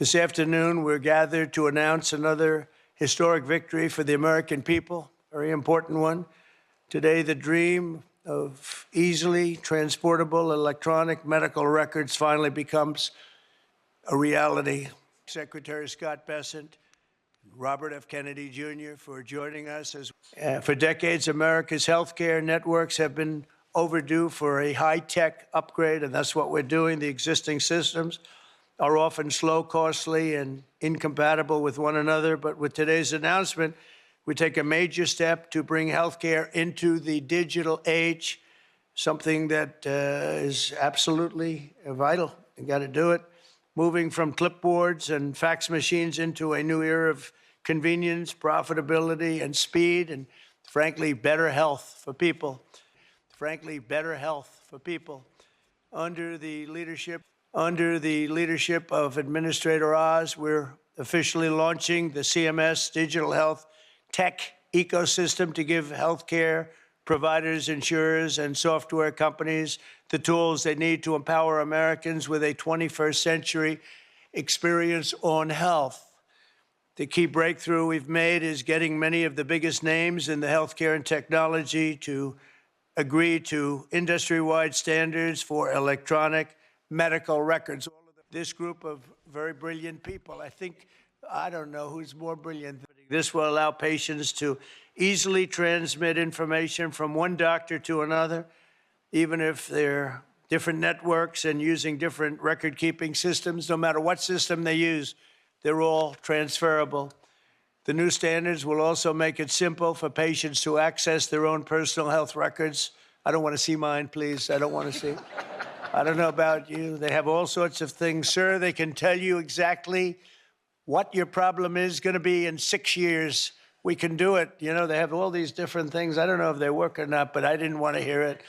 This afternoon, we're gathered to announce another historic victory for the American people, a very important one. Today, the dream of easily transportable electronic medical records finally becomes a reality. Secretary Scott Bessent, Robert F. Kennedy Jr. for joining us. For decades, America's healthcare networks have been overdue for a high-tech upgrade, and that's what we're doing. The existing systems are often slow, costly, and incompatible with one another. But with today's announcement, we take a major step to bring healthcare into the digital age, something that is absolutely vital. You got to do it. Moving from clipboards and fax machines into a new era of convenience, profitability, and speed, and frankly, better health for people. Under the leadership of Administrator Oz, we're officially launching the CMS Digital Health Tech ecosystem to give healthcare providers, insurers, and software companies the tools they need to empower Americans with a 21st century experience on health. The key breakthrough we've made is getting many of the biggest names in the healthcare and technology to agree to industry-wide standards for electronic medical records. This group of very brilliant people, I don't know who's more brilliant. This will allow patients to easily transmit information from one doctor to another, even if they're different networks and using different record-keeping systems. No matter what system they use, they're all transferable. The new standards will also make it simple for patients to access their own personal health records. I don't want to see mine, please. I don't want to see. I don't know about you. They have all sorts of things. Sir, they can tell you exactly what your problem is going to be in 6 years. We can do it. You know, they have all these different things. I don't know if they work or not, but I didn't want to hear it.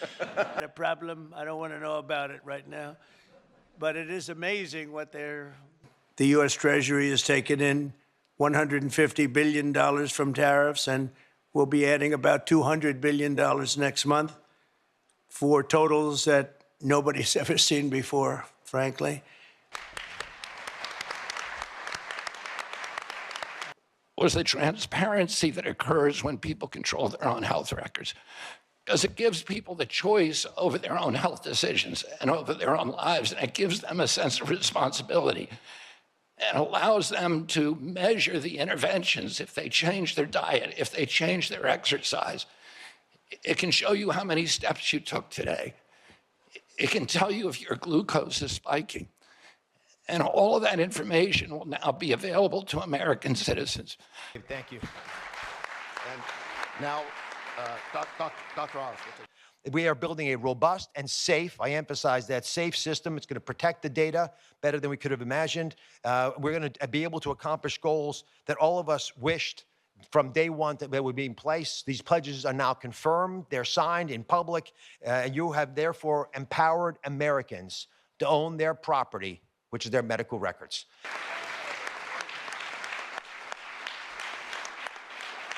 The problem, I don't want to know about it right now. But it is amazing what the U.S. Treasury has taken in $150 billion from tariffs, and we'll be adding about $200 billion next month for totals that nobody's ever seen before, frankly. Was the transparency that occurs when people control their own health records. Because it gives people the choice over their own health decisions and over their own lives, and it gives them a sense of responsibility and allows them to measure the interventions if they change their diet, if they change their exercise. It can show you how many steps you took today. It can tell you if your glucose is spiking. And all of that information will now be available to American citizens. Thank you. And now, Dr. Oz. We are building a robust and safe, I emphasize that, safe system. It's going to protect the data better than we could have imagined. We're going to be able to accomplish goals that all of us wished from day one that they would be in place. These pledges are now confirmed. They're signed in public. You have therefore empowered Americans to own their property, which is their medical records.